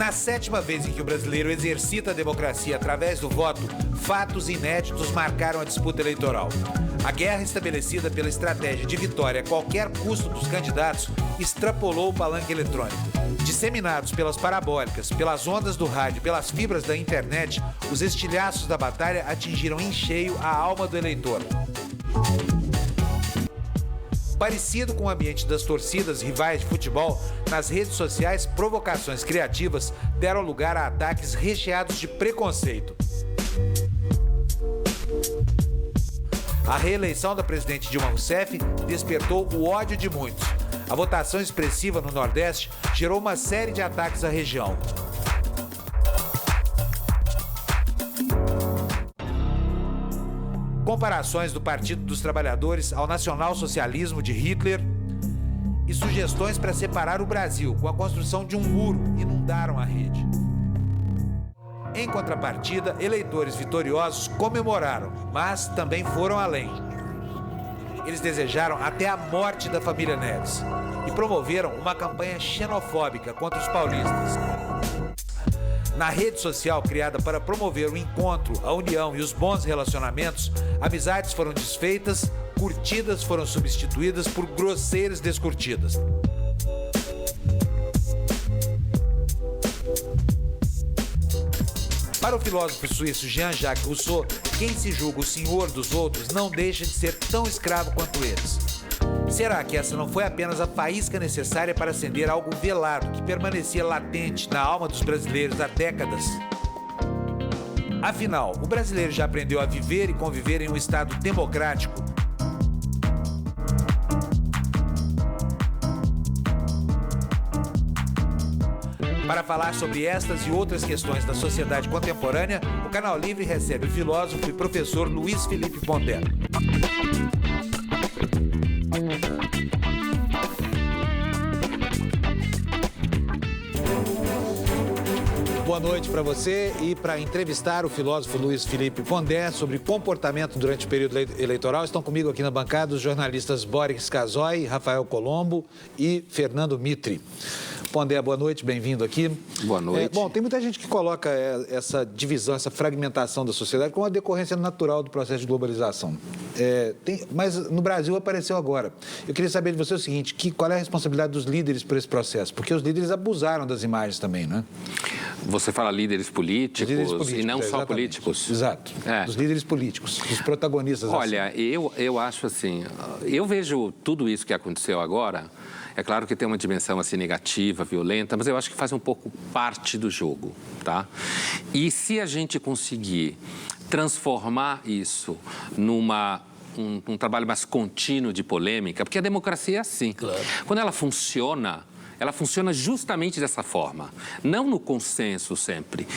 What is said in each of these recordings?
Na 7ª vez em que o brasileiro exercita a democracia através do voto, fatos inéditos marcaram a disputa eleitoral. A guerra estabelecida pela estratégia de vitória a qualquer custo dos candidatos extrapolou o palanque eletrônico. Disseminados pelas parabólicas, pelas ondas do rádio e pelas fibras da internet, os estilhaços da batalha atingiram em cheio a alma do eleitor. Parecido com o ambiente das torcidas rivais de futebol, nas redes sociais, provocações criativas deram lugar a ataques recheados de preconceito. A reeleição da presidente Dilma Rousseff despertou o ódio de muitos. A votação expressiva no Nordeste gerou uma série de ataques à região. Comparações do Partido dos Trabalhadores ao nacional-socialismo de Hitler e sugestões para separar o Brasil com a construção de um muro inundaram a rede. Em contrapartida, eleitores vitoriosos comemoraram, mas também foram além. Eles desejaram até a morte da família Neves e promoveram uma campanha xenofóbica contra os paulistas. Na rede social criada para promover o encontro, a união e os bons relacionamentos, amizades foram desfeitas, curtidas foram substituídas por grosseiras descurtidas. Para o filósofo suíço Jean-Jacques Rousseau, quem se julga o senhor dos outros não deixa de ser tão escravo quanto eles. Será que essa não foi apenas a faísca necessária para acender algo velado que permanecia latente na alma dos brasileiros há décadas? Afinal, o brasileiro já aprendeu a viver e conviver em um Estado democrático? Para falar sobre estas e outras questões da sociedade contemporânea, o Canal Livre recebe o filósofo e professor Luiz Felipe Pondé. Boa noite para você e para entrevistar o filósofo Luiz Felipe Pondé sobre comportamento durante o período eleitoral. Estão comigo aqui na bancada os jornalistas Boris Casoy, Rafael Colombo e Fernando Mitre. Pondé, boa noite, bem-vindo aqui. Boa noite. Bom, tem muita gente que coloca essa divisão, essa fragmentação da sociedade como uma decorrência natural do processo de globalização. Mas no Brasil apareceu agora. Eu queria saber de você o seguinte, qual é a responsabilidade dos líderes por esse processo? Porque os líderes abusaram das imagens também, né? Você fala líderes políticos e não só políticos? Exato, dos líderes políticos, dos protagonistas. Olha, assim. eu acho assim, eu vejo tudo isso que aconteceu agora. É claro que tem uma dimensão assim negativa, violenta, mas eu acho que faz um pouco parte do jogo, tá? E se a gente conseguir transformar isso um trabalho mais contínuo de polêmica, porque a democracia é assim. Claro. Quando ela funciona justamente dessa forma, não no consenso sempre.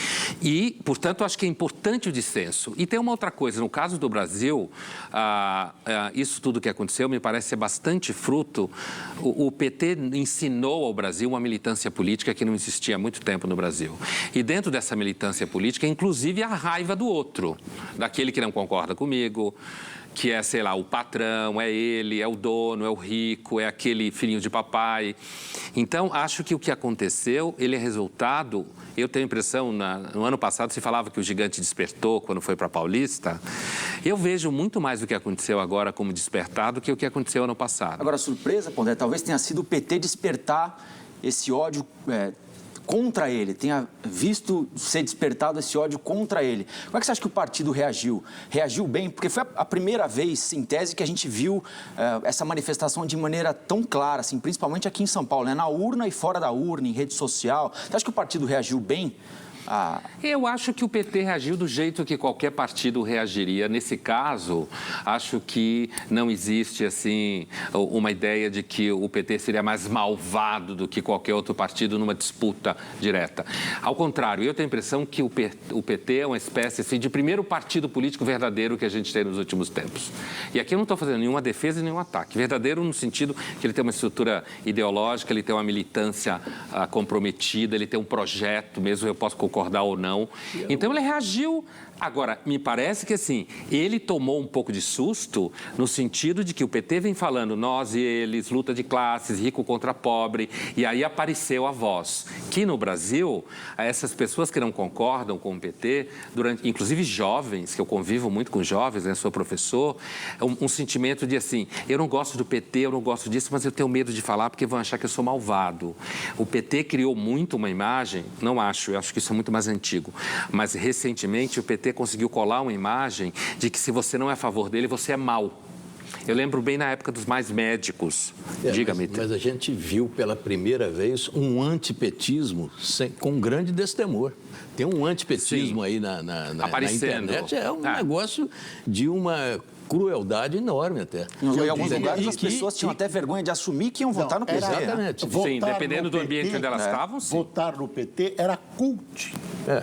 E, portanto, acho que é importante o dissenso. E tem uma outra coisa, no caso do Brasil, isso tudo que aconteceu me parece ser bastante fruto. O PT ensinou ao Brasil uma militância política que não existia há muito tempo no Brasil. E dentro dessa militância política, inclusive a raiva do outro, daquele que não concorda comigo, que é, sei lá, o patrão, é ele, é o dono, é o rico, é aquele filhinho de papai. Então, acho que o que aconteceu, ele é resultado... Eu tenho a impressão, no ano passado se falava que o gigante despertou quando foi para Paulista. Eu vejo muito mais o que aconteceu agora como despertar do que o que aconteceu ano passado. Agora, a surpresa, Pondé, talvez tenha sido o PT despertar esse ódio... contra ele, tenha visto ser despertado esse ódio contra ele. Como é que você acha que o partido reagiu? Reagiu bem? Porque foi a primeira vez, em tese, que a gente viu essa manifestação de maneira tão clara, assim, principalmente aqui em São Paulo, né? Na urna e fora da urna, em rede social. Você acha que o partido reagiu bem? Eu acho que o PT reagiu do jeito que qualquer partido reagiria. Nesse caso, acho que não existe assim uma ideia de que o PT seria mais malvado do que qualquer outro partido numa disputa direta. Ao contrário, eu tenho a impressão que o PT é uma espécie assim, de primeiro partido político verdadeiro que a gente tem nos últimos tempos. E aqui eu não estou fazendo nenhuma defesa e nenhum ataque. Verdadeiro no sentido que ele tem uma estrutura ideológica, ele tem uma militância comprometida, ele tem um projeto, mesmo eu posso concordar concordar ou não. Então, ele reagiu. Agora, me parece que, assim, ele tomou um pouco de susto no sentido de que o PT vem falando nós e eles, luta de classes, rico contra pobre, e aí apareceu a voz. Que no Brasil, essas pessoas que não concordam com o PT, inclusive jovens, que eu convivo muito com jovens, né, sou professor, um sentimento de assim, eu não gosto do PT, eu não gosto disso, mas eu tenho medo de falar porque vão achar que eu sou malvado. O PT criou muito uma imagem, não acho, eu acho que isso é muito mais antigo, mas recentemente o PT conseguiu colar uma imagem de que se você não é a favor dele, você é mau. Eu lembro bem na época dos mais médicos. Diga-me. Mas a gente viu pela primeira vez um antipetismo com grande destemor. Tem um antipetismo aí na internet. É um negócio de uma crueldade enorme até. Em alguns lugares as pessoas tinham até vergonha de assumir que iam votar no PT. Exatamente. Sim, dependendo do ambiente onde elas estavam, sim. Votar no PT era cult.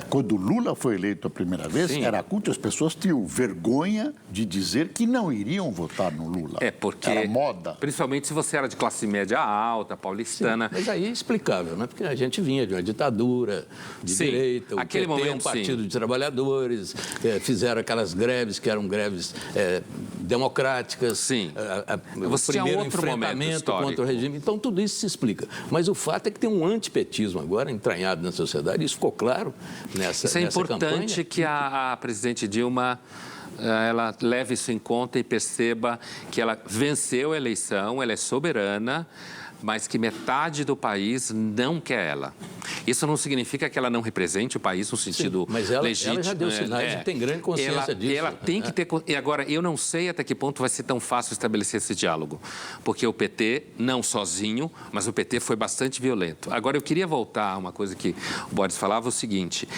Quando Lula foi eleito a primeira vez, era cult. As pessoas tinham vergonha de dizer que não iriam votar no Lula. Porque... Era moda. Principalmente se você era de classe média alta, paulistana. Sim, mas aí é explicável, né? Porque a gente vinha de uma ditadura de direita, o PT é um partido de trabalhadores, fizeram aquelas greves que eram greves democráticas. Sim. Você tinha outro enfrentamento contra o regime. Então, tudo isso se explica. Mas o fato é que tem um antipetismo agora entranhado na sociedade. Isso ficou claro nessa campanha. Isso é importante que a presidente Dilma ela leve isso em conta e perceba que ela venceu a eleição, ela é soberana, mas que metade do país não quer ela. Isso não significa que ela não represente o país no sentido legítimo. Ela já deu sinais e tem grande consciência disso. Ela tem que ter... E agora, eu não sei até que ponto vai ser tão fácil estabelecer esse diálogo, porque o PT, não sozinho, mas o PT foi bastante violento. Agora, eu queria voltar a uma coisa que o Boris falava, o seguinte,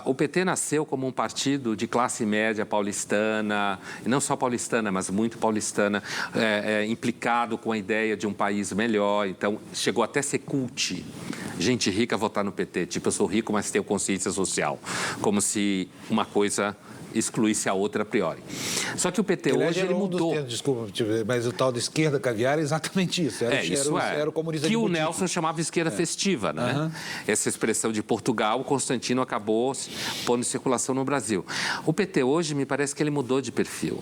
o PT nasceu como um partido de classe média paulistana, e não só paulistana, mas muito paulistana, implicado com a ideia de um país melhor. Então, chegou até a ser cult. Gente rica votar no PT. Tipo, eu sou rico, mas tenho consciência social. Como se uma coisa excluísse a outra a priori. Só que o PT hoje ele mudou. Desculpa, mas o tal de esquerda caviar é exatamente isso. Era o comunismo que o Nelson chamava esquerda festiva, né? Essa expressão de Portugal, o Constantino acabou pondo em circulação no Brasil. O PT hoje, me parece que ele mudou de perfil.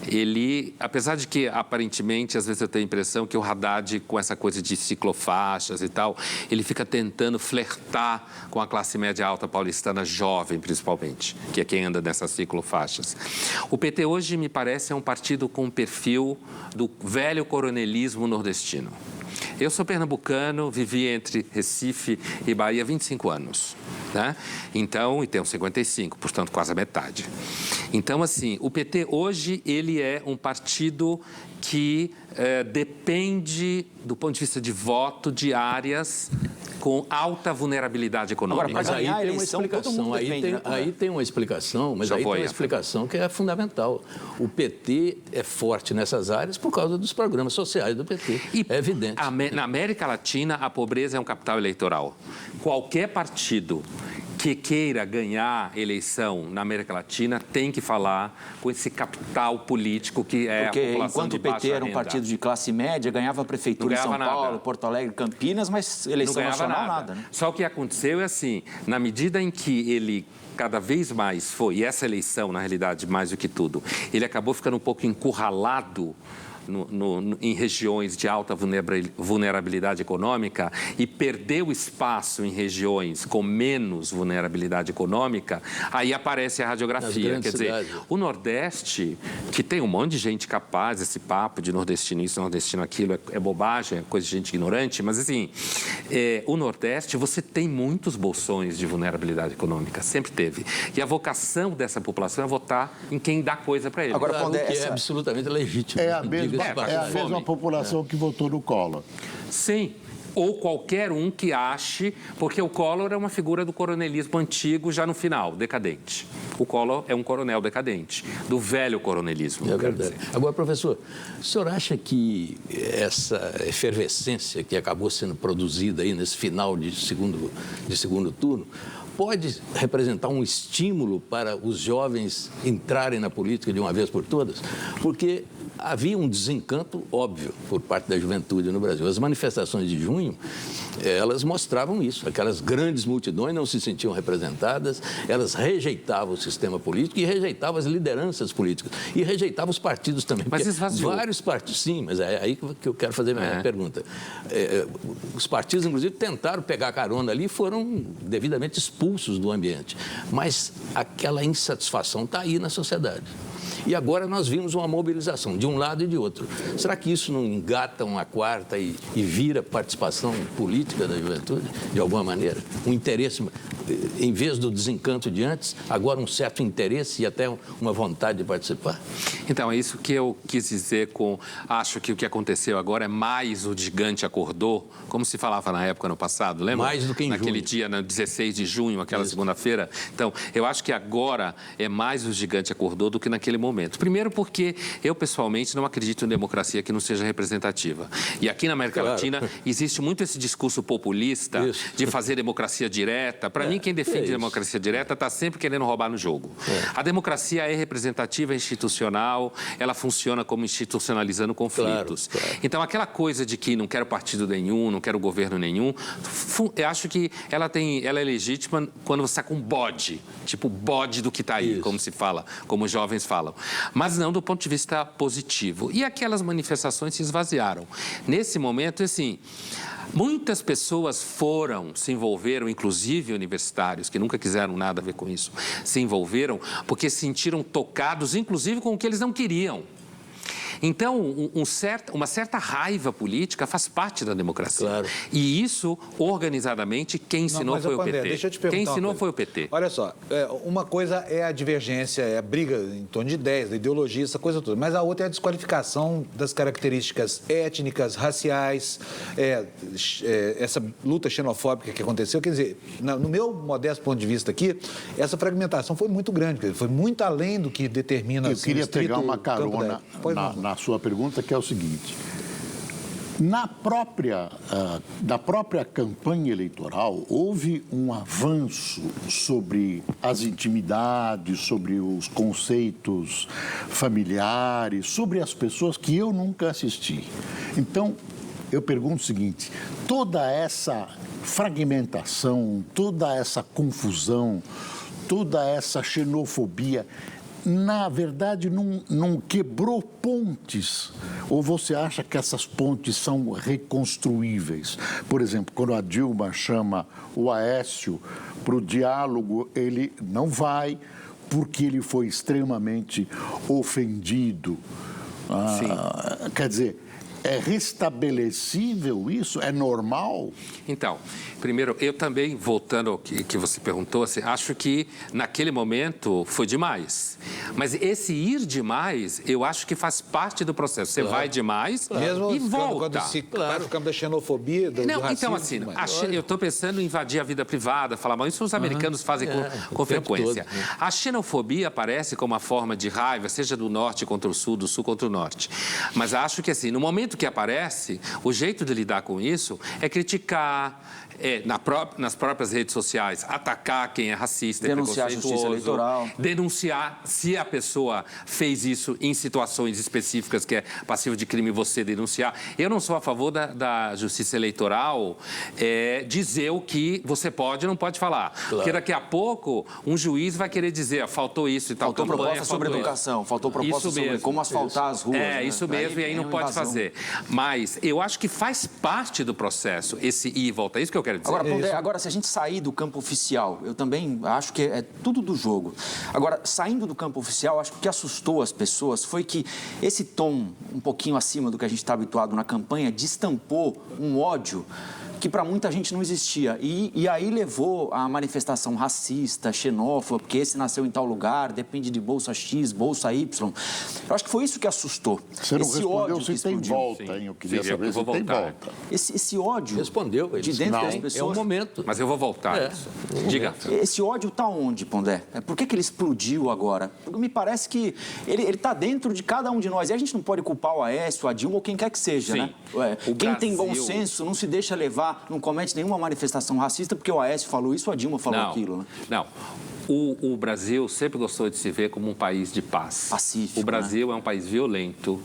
Ele, apesar de que, aparentemente, às vezes eu tenho a impressão que o Haddad, com essa coisa de ciclofaixas e tal, ele fica tentando flertar com a classe média alta paulistana jovem, principalmente, que é quem anda nessas ciclofaixas. O PT hoje, me parece, é um partido com um perfil do velho coronelismo nordestino. Eu sou pernambucano, vivi entre Recife e Bahia 25 anos, né? Então, e tenho 55, portanto, quase a metade. Então, assim, o PT hoje, ele é um partido que depende, do ponto de vista de voto, de áreas com alta vulnerabilidade econômica. Agora, mas aí tem uma explicação. Aí tem uma explicação, mas aí tem uma explicação que é fundamental. O PT é forte nessas áreas por causa dos programas sociais do PT. É evidente. Na América Latina, a pobreza é um capital eleitoral. Qualquer partido que queira ganhar eleição na América Latina tem que falar com esse capital político que é a população de baixa renda. Enquanto o PT era um partido de classe média, ganhava a prefeitura em São Paulo, Porto Alegre, Campinas, mas eleição nacional nada, né? Só o que aconteceu é assim, na medida em que ele cada vez mais foi, e essa eleição, na realidade, mais do que tudo, ele acabou ficando um pouco encurralado em regiões de alta vulnerabilidade econômica e perdeu espaço em regiões com menos vulnerabilidade econômica, aí aparece a radiografia. Quer dizer, o Nordeste, que tem um monte de gente capaz, esse papo de nordestino isso, nordestino aquilo, é bobagem, é coisa de gente ignorante, mas assim, o Nordeste, você tem muitos bolsões de vulnerabilidade econômica, sempre teve. E a vocação dessa população é votar em quem dá coisa para ele. Agora, quando é absolutamente legítimo. É a mesma população que votou no Collor. Sim. Ou qualquer um que ache, porque o Collor é uma figura do coronelismo antigo, já no final, decadente. O Collor é um coronel decadente, do velho coronelismo. É verdade. Agora, professor, o senhor acha que essa efervescência que acabou sendo produzida aí nesse final de segundo turno pode representar um estímulo para os jovens entrarem na política de uma vez por todas? Porque havia um desencanto óbvio por parte da juventude no Brasil. As manifestações de junho, elas mostravam isso. Aquelas grandes multidões não se sentiam representadas, elas rejeitavam o sistema político e rejeitavam as lideranças políticas. E rejeitavam os partidos também. Mas esvaziou. Vários partidos, sim, mas é aí que eu quero fazer a minha pergunta. Os partidos, inclusive, tentaram pegar carona ali e foram devidamente expulsos do ambiente. Mas aquela insatisfação está aí na sociedade. E agora nós vimos uma mobilização de um lado e de outro. Será que isso não engata uma quarta e vira participação política da juventude, de alguma maneira? Um interesse, em vez do desencanto de antes, agora um certo interesse e até uma vontade de participar? Então, é isso que eu quis dizer com... Acho que o que aconteceu agora é mais o gigante acordou, como se falava na época, no passado, lembra? Mais do que em Naquele junho. dia, no 16 de junho, aquela segunda-feira. Então, eu acho que agora é mais o gigante acordou do que naquele momento. Primeiro porque eu, pessoalmente, não acredito em democracia que não seja representativa. E aqui na América Latina existe muito esse discurso populista de fazer democracia direta. Para mim, quem defende democracia direta está sempre querendo roubar no jogo. A democracia é representativa, é institucional, ela funciona como institucionalizando conflitos. Então, aquela coisa de que não quero partido nenhum, não quero governo nenhum, eu acho que ela é legítima quando você está com bode, tipo bode do que está aí, como se fala, como os jovens falam. Mas não do ponto de vista positivo. E aquelas manifestações se esvaziaram. Nesse momento, assim, muitas pessoas se envolveram, inclusive universitários, que nunca quiseram nada a ver com isso, se envolveram porque se sentiram tocados, inclusive com o que eles não queriam. Então, uma certa raiva política faz parte da democracia. Claro. E isso, organizadamente, quem ensinou foi o PT. Deixa eu te perguntar quem ensinou foi o PT. Olha só, uma coisa é a divergência, é a briga em torno de ideias, da ideologia, essa coisa toda. Mas a outra é a desqualificação das características étnicas, raciais, essa luta xenofóbica que aconteceu. Quer dizer, no meu modesto ponto de vista aqui, essa fragmentação foi muito grande, foi muito além do que determina... Eu queria pegar uma carona na sua pergunta, que é o seguinte. Na própria campanha eleitoral, houve um avanço sobre as intimidades, sobre os conceitos familiares, sobre as pessoas que eu nunca assisti. Então, eu pergunto o seguinte, toda essa fragmentação, toda essa confusão, toda essa xenofobia, na verdade, não quebrou pontes? Ou você acha que essas pontes são reconstruíveis? Por exemplo, quando a Dilma chama o Aécio para o diálogo, ele não vai porque ele foi extremamente ofendido. Quer dizer, é restabelecível isso? É normal? Então, primeiro, eu também, voltando ao que você perguntou, assim, acho que naquele momento foi demais. Mas esse ir demais, eu acho que faz parte do processo. Você vai demais e volta. Quando se vai para o campo da xenofobia, do racismo... Então, assim, eu estou pensando em invadir a vida privada, falar mal. Isso os americanos fazem com frequência. Todo, A xenofobia aparece como uma forma de raiva, seja do norte contra o sul, do sul contra o norte. Mas acho que, assim, no momento que aparece, o jeito de lidar com isso é criticar, nas próprias redes sociais, atacar quem é racista, denunciar a justiça eleitoral, denunciar se a pessoa fez isso em situações específicas que é passivo de crime, você denunciar. Eu não sou a favor da justiça eleitoral dizer o que você pode e não pode falar. Porque daqui a pouco um juiz vai querer dizer, faltou isso e tal. Faltou proposta sobre educação, faltou proposta sobre como asfaltar as ruas. Isso mesmo, e aí não pode fazer. Mas eu acho que faz parte do processo esse ir e volta. É isso que eu quero dizer. Agora, se a gente sair do campo oficial, eu também acho que é tudo do jogo. Agora, saindo do campo oficial, acho que o que assustou as pessoas foi que esse tom, um pouquinho acima do que a gente está habituado na campanha, destampou um ódio que para muita gente não existia. E aí levou a manifestação racista, xenófoba, porque esse nasceu em tal lugar, depende de bolsa X, bolsa Y. Eu acho que foi isso que assustou. Você não respondeu se tem volta, hein? Eu queria saber se tem volta. Esse ódio respondeu, de dentro das pessoas... É um momento. Mas eu vou voltar. Diga. Esse ódio está onde, Pondé? Por que ele explodiu agora? Porque me parece que ele está dentro de cada um de nós. E a gente não pode culpar o Aécio, a Dilma ou quem quer que seja, né? Quem tem bom senso não se deixa levar, não comete nenhuma manifestação racista porque o Aécio falou isso ou a Dilma falou aquilo, né? Não. O Brasil sempre gostou de se ver como um país de paz. Pacífico, o Brasil é um país violento,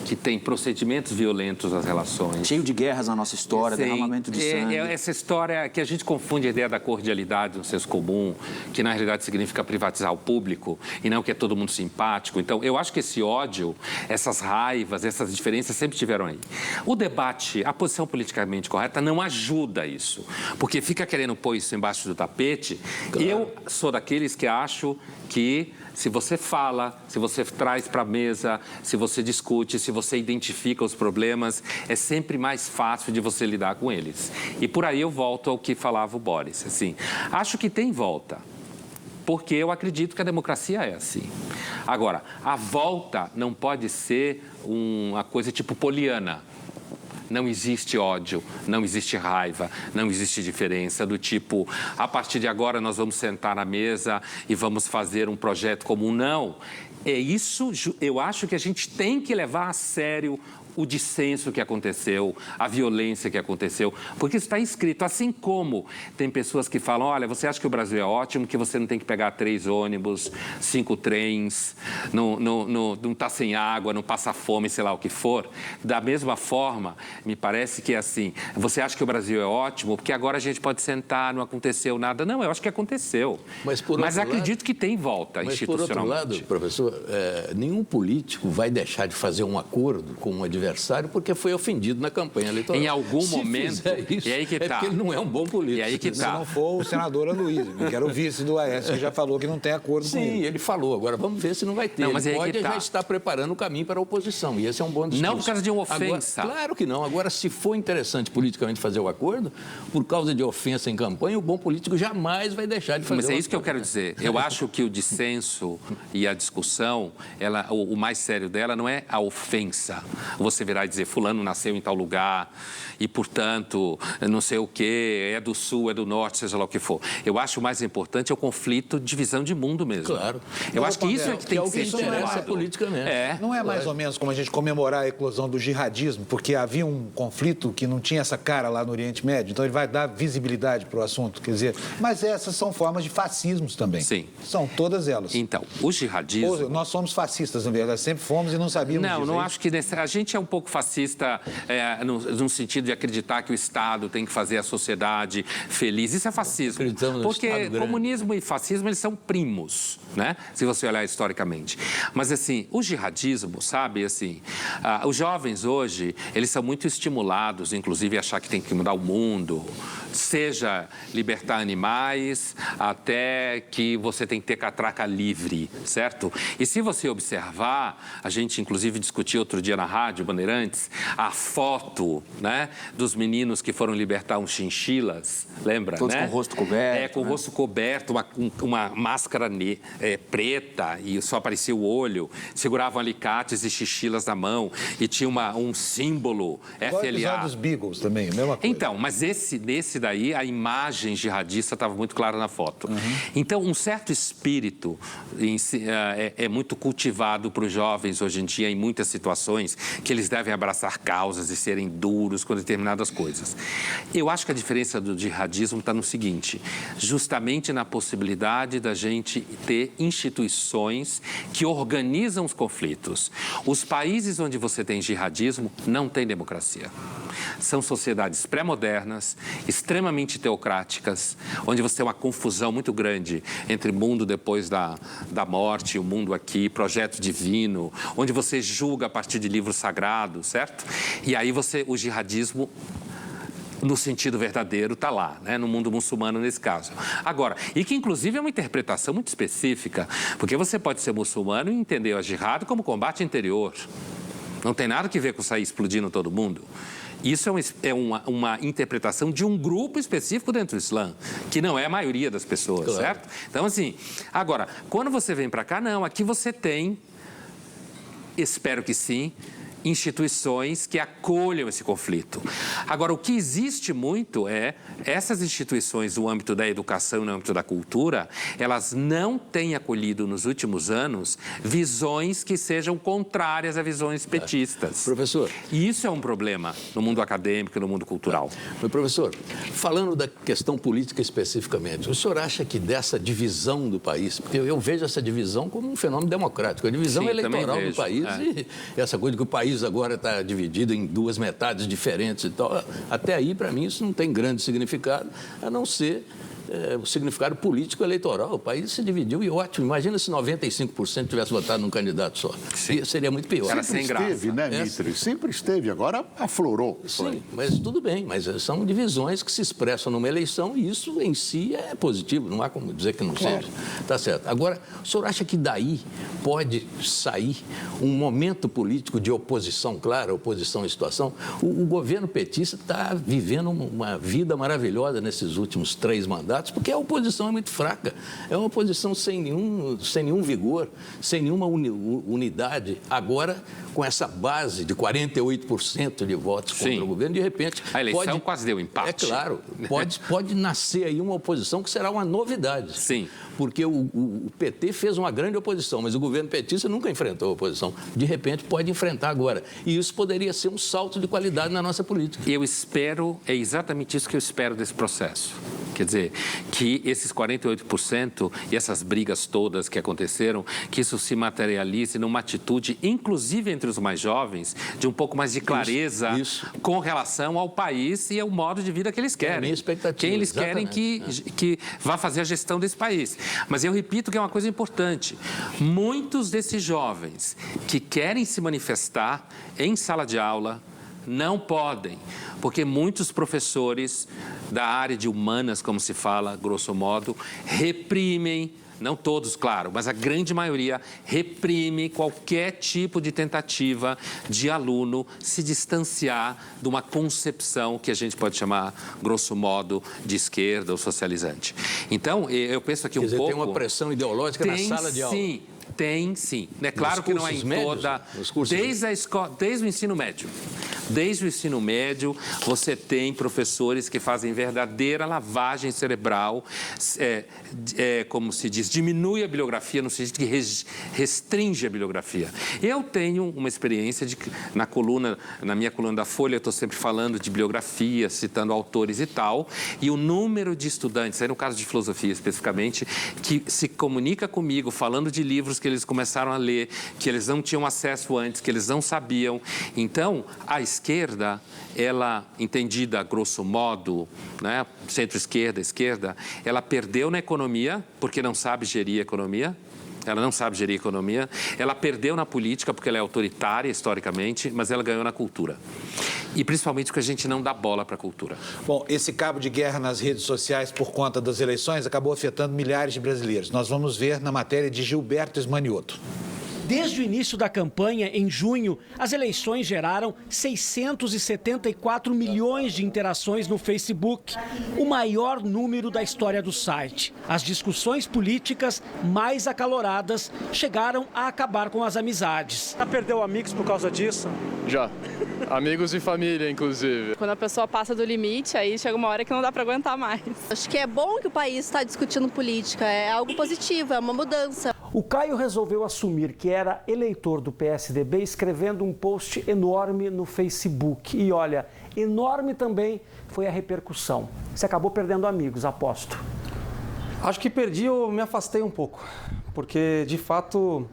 que tem procedimentos violentos nas relações. Cheio de guerras na nossa história, derramamento de sangue. Essa história que a gente confunde a ideia da cordialidade no senso comum, que na realidade significa privatizar o público e não que é todo mundo simpático. Então, eu acho que esse ódio, essas raivas, essas diferenças sempre estiveram aí. O debate, a posição politicamente correta não ajuda isso, porque fica querendo pôr isso embaixo do tapete. Claro. Eu sou daqueles que acho que se você fala, se você traz para a mesa, se você discute, se você identifica os problemas, é sempre mais fácil de você lidar com eles. E por aí eu volto ao que falava o Boris. Assim, acho que tem volta, porque eu acredito que a democracia é assim. Agora, a volta não pode ser uma coisa tipo poliana. Não existe ódio, não existe raiva, não existe diferença do tipo, a partir de agora nós vamos sentar na mesa e vamos fazer um projeto comum. Não, é isso, eu acho que a gente tem que levar a sério o dissenso que aconteceu, a violência que aconteceu, porque isso está escrito. Assim como tem pessoas que falam, olha, você acha que o Brasil é ótimo, que você não tem que pegar 3 ônibus, 5 trens, não está sem água, não passa fome, sei lá o que for. Da mesma forma, me parece que é assim, você acha que o Brasil é ótimo, porque agora a gente pode sentar, não aconteceu nada. Não, eu acho que aconteceu. Mas acredito que tem volta institucionalmente. Por outro lado, professor, nenhum político vai deixar de fazer um acordo com um adversário porque foi ofendido na campanha eleitoral. Em algum momento, isso, e aí que tá. Porque ele não é um bom político. E aí que tá. Se não for o senador Aloysio, que era o vice do Aécio, que já falou que não tem acordo com ele. Sim, ele falou. Agora vamos ver se não vai ter. Não, mas ele aí pode que tá. já estar preparando o caminho para a oposição. E esse é um bom discurso. Não por causa de uma ofensa. Agora, claro que não. Agora, se for interessante politicamente fazer o acordo, por causa de ofensa em campanha, o bom político jamais vai deixar de fazer Mas é o isso que eu quero dizer. Eu acho que o dissenso e a discussão, o mais sério dela não é a ofensa. Você virar e dizer, fulano nasceu em tal lugar e, portanto, não sei o quê, é do sul, é do norte, seja lá o que for. Eu acho o mais importante é o conflito de visão de mundo mesmo. Claro. Eu acho que isso é que tem que ser interessa politicamente. Não é mais ou menos como a gente comemorar a eclosão do jihadismo, porque havia um conflito que não tinha essa cara lá no Oriente Médio, então ele vai dar visibilidade para o assunto, quer dizer, mas essas são formas de fascismos também. Sim. São todas elas. Então, o jihadismo... Nós somos fascistas, na verdade, sempre fomos e não sabíamos disso. Não acho que... A gente é um pouco fascista no sentido de acreditar que o Estado tem que fazer a sociedade feliz. Isso é fascismo. Porque comunismo e fascismo, eles são primos, né? Se você olhar historicamente. Mas, assim, o jihadismo, sabe, assim, os jovens hoje, eles são muito estimulados, inclusive, a achar que tem que mudar o mundo, seja libertar animais, até que você tem que ter catraca livre, certo? E se você observar, a gente, inclusive, discutiu outro dia na rádio, Bandeirantes, a foto, né, dos meninos que foram libertar uns chinchilas, lembra, todos, né? Com o rosto coberto. Com o rosto coberto, uma máscara preta e só aparecia o olho, seguravam alicates e chinchilas na mão e tinha um símbolo FLA. Dos Beagles também, a mesma coisa. Então, mas desse daí, a imagem jihadista estava muito clara na foto. Então, um certo espírito é muito cultivado para os jovens hoje em dia, em muitas situações, que eles devem abraçar causas e serem duros com determinadas coisas. Eu acho que a diferença do jihadismo está no seguinte, justamente na possibilidade da gente ter instituições que organizam os conflitos. Os países onde você tem jihadismo não tem democracia. São sociedades pré-modernas, extremamente teocráticas, onde você tem uma confusão muito grande entre mundo depois da morte, o mundo aqui, projeto divino, onde você julga a partir de livros sagrados, certo? E aí o jihadismo, no sentido verdadeiro, está lá, né? No mundo muçulmano, nesse caso. Agora, e que inclusive é uma interpretação muito específica, porque você pode ser muçulmano e entender a jihad como combate interior. Não tem nada a ver com sair explodindo todo mundo. Isso é uma interpretação de um grupo específico dentro do Islã, que não é a maioria das pessoas, claro. Certo? Então, assim, agora, quando você vem para cá, não, aqui você tem, espero que sim, instituições que acolham esse conflito. Agora, o que existe muito é essas instituições no âmbito da educação e no âmbito da cultura, elas não têm acolhido nos últimos anos visões que sejam contrárias a visões petistas. Professor. E isso é um problema no mundo acadêmico e no mundo cultural. Mas, professor, falando da questão política especificamente, o senhor acha que dessa divisão do país, porque eu vejo essa divisão como um fenômeno democrático, a divisão eleitoral do país e essa coisa de que o país agora está dividido em duas metades diferentes e tal, até aí, para mim, isso não tem grande significado, a não ser o significado político eleitoral. O país se dividiu e ótimo. Imagina se 95% tivesse votado num candidato só. Seria muito pior. Sempre sem graça. Esteve, né, Mitre? Sempre esteve. Agora aflorou. Sim, mas tudo bem. Mas são divisões que se expressam numa eleição e isso em si é positivo. Não há como dizer que não seja. Tá certo. Agora, o senhor acha que daí pode sair um momento político de oposição, claro, oposição à situação? O governo petista está vivendo uma vida maravilhosa nesses últimos 3 mandatos, porque a oposição é muito fraca. É uma oposição sem nenhum vigor, sem nenhuma unidade. Agora, com essa base de 48% de votos contra o governo, de repente... A eleição quase deu empate. É claro. Pode nascer aí uma oposição que será uma novidade. Sim. Porque o PT fez uma grande oposição, mas o governo petista nunca enfrentou a oposição. De repente, pode enfrentar agora. E isso poderia ser um salto de qualidade na nossa política. Eu espero, é exatamente isso que eu espero desse processo. Quer dizer, que esses 48% e essas brigas todas que aconteceram, que isso se materialize numa atitude, inclusive entre os mais jovens, de um pouco mais de clareza com relação ao país e ao modo de vida que eles querem. É a minha expectativa. Quem eles querem que vá fazer a gestão desse país. Mas eu repito que é uma coisa importante. Muitos desses jovens que querem se manifestar em sala de aula não podem, porque muitos professores da área de humanas, como se fala, grosso modo, reprimem, não todos, claro, mas a grande maioria reprime qualquer tipo de tentativa de aluno se distanciar de uma concepção que a gente pode chamar, grosso modo, de esquerda ou socializante. Então, eu penso aqui pouco... Tem uma pressão ideológica na sala de aula. Sim. Tem, sim. É claro que não é em toda... Desde o ensino médio. Desde o ensino médio, você tem professores que fazem verdadeira lavagem cerebral, como se diz, diminui a bibliografia no sentido que restringe a bibliografia. Eu tenho uma experiência de que na minha coluna da Folha, eu estou sempre falando de bibliografia, citando autores e tal, e o número de estudantes, aí no caso de filosofia especificamente, que se comunica comigo falando de livros que eles começaram a ler, que eles não tinham acesso antes, que eles não sabiam. Então, a esquerda, ela, entendida grosso modo, né, centro-esquerda, esquerda, ela perdeu na economia, porque não sabe gerir a economia. Ela não sabe gerir a economia. Ela perdeu na política, porque ela é autoritária, historicamente, mas ela ganhou na cultura. E principalmente porque a gente não dá bola para a cultura. Bom, esse cabo de guerra nas redes sociais por conta das eleições acabou afetando milhares de brasileiros. Nós vamos ver na matéria de Gilberto Esmanioto. Desde o início da campanha, em junho, as eleições geraram 674 milhões de interações no Facebook, o maior número da história do site. As discussões políticas mais acaloradas chegaram a acabar com as amizades. Já perdeu amigos por causa disso? Já. Amigos e família, inclusive. Quando a pessoa passa do limite, aí chega uma hora que não dá para aguentar mais. Acho que é bom que o país está discutindo política, é algo positivo, é uma mudança. O Caio resolveu assumir que era eleitor do PSDB escrevendo um post enorme no Facebook. E olha, enorme também foi a repercussão. Você acabou perdendo amigos, aposto. Acho que perdi ou me afastei um pouco, porque de fato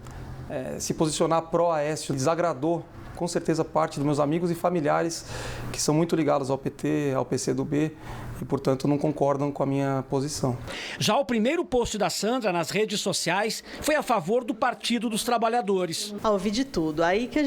se posicionar pró-Aécio desagradou com certeza parte dos meus amigos e familiares que são muito ligados ao PT, ao PCdoB e, portanto, não concordam com a minha posição. Já o primeiro post da Sandra nas redes sociais foi a favor do Partido dos Trabalhadores. Ouvi de tudo. Aí que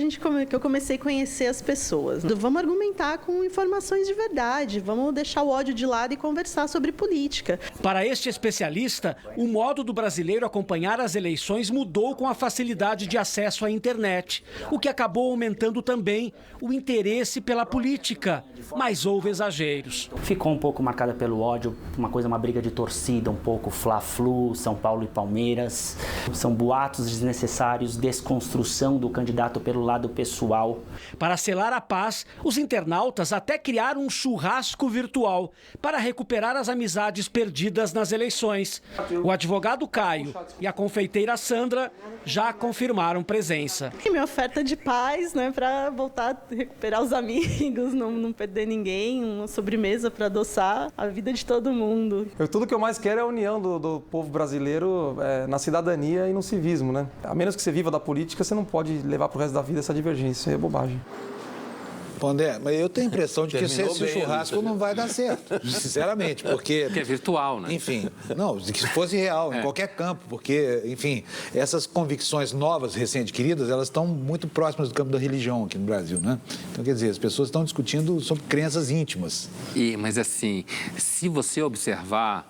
eu comecei a conhecer as pessoas. Vamos argumentar com informações de verdade, vamos deixar o ódio de lado e conversar sobre política. Para este especialista, o modo do brasileiro acompanhar as eleições mudou com a facilidade de acesso à internet, o que acabou aumentando aumentando também o interesse pela política, mas houve exageros. Ficou um pouco marcada pelo ódio, uma briga de torcida, um pouco Fla-Flu, São Paulo e Palmeiras. São boatos desnecessários, desconstrução do candidato pelo lado pessoal. Para selar a paz, os internautas até criaram um churrasco virtual para recuperar as amizades perdidas nas eleições. O advogado Caio e a confeiteira Sandra já confirmaram presença. E minha oferta de paz, né, para voltar a recuperar os amigos, não perder ninguém, uma sobremesa para adoçar a vida de todo mundo. Tudo que eu mais quero é a união do povo brasileiro na cidadania e no civismo, né? A menos que você viva da política, você não pode levar para o resto da vida essa divergência, é bobagem. Pondé, mas eu tenho a impressão de que esse churrasco não vai dar certo, sinceramente, porque é virtual, né? Enfim, não, que fosse real, em qualquer campo, porque, enfim, essas convicções novas, recém-adquiridas, elas estão muito próximas do campo da religião aqui no Brasil, né? Então, quer dizer, as pessoas estão discutindo sobre crenças íntimas. Mas, assim, se você observar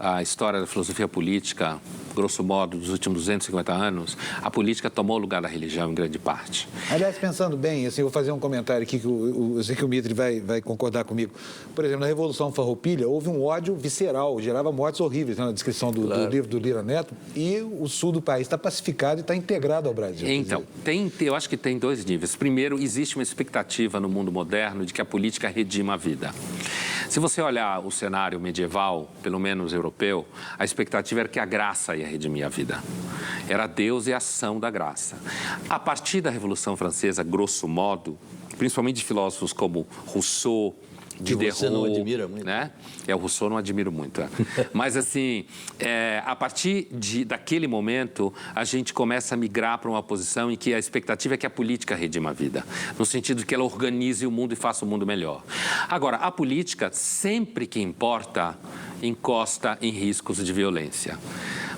a história da filosofia política, grosso modo, dos últimos 250 anos, a política tomou o lugar da religião em grande parte. Aliás, pensando bem, assim, eu vou fazer um comentário aqui que eu sei que o Mitre vai concordar comigo. Por exemplo, na Revolução Farroupilha, houve um ódio visceral, gerava mortes horríveis, na descrição do livro do Lira Neto, e o sul do país está pacificado e está integrado ao Brasil. Então, eu acho que tem dois níveis. Primeiro, existe uma expectativa no mundo moderno de que a política redima a vida. Se você olhar o cenário medieval, pelo menos europeu, a expectativa era que a graça ia redimir a vida. Era Deus e a ação da graça. A partir da Revolução Francesa, grosso modo, principalmente de filósofos como Rousseau, Diderot, você não admira muito. Né? O Rousseau não admiro muito. Mas, assim, a partir daquele momento, a gente começa a migrar para uma posição em que a expectativa é que a política redima a vida, no sentido de que ela organize o mundo e faça o mundo melhor. Agora, a política, sempre que importa, encosta em riscos de violência.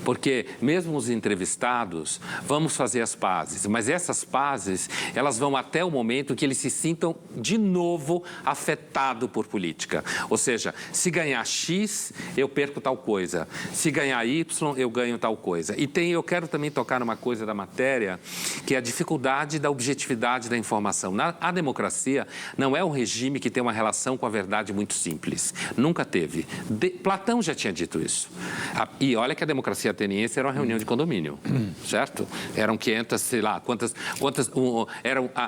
Porque mesmo os entrevistados, vamos fazer as pazes, mas essas pazes, elas vão até o momento que eles se sintam de novo afetados por política. Ou seja, se ganhar X, eu perco tal coisa. Se ganhar Y, eu ganho tal coisa. E eu quero também tocar numa coisa da matéria, que é a dificuldade da objetividade da informação. A democracia não é um regime que tem uma relação com a verdade muito simples. Nunca teve. Platão já tinha dito isso. E olha que a democracia ateniense era uma reunião de condomínio, certo? Eram 500, sei lá,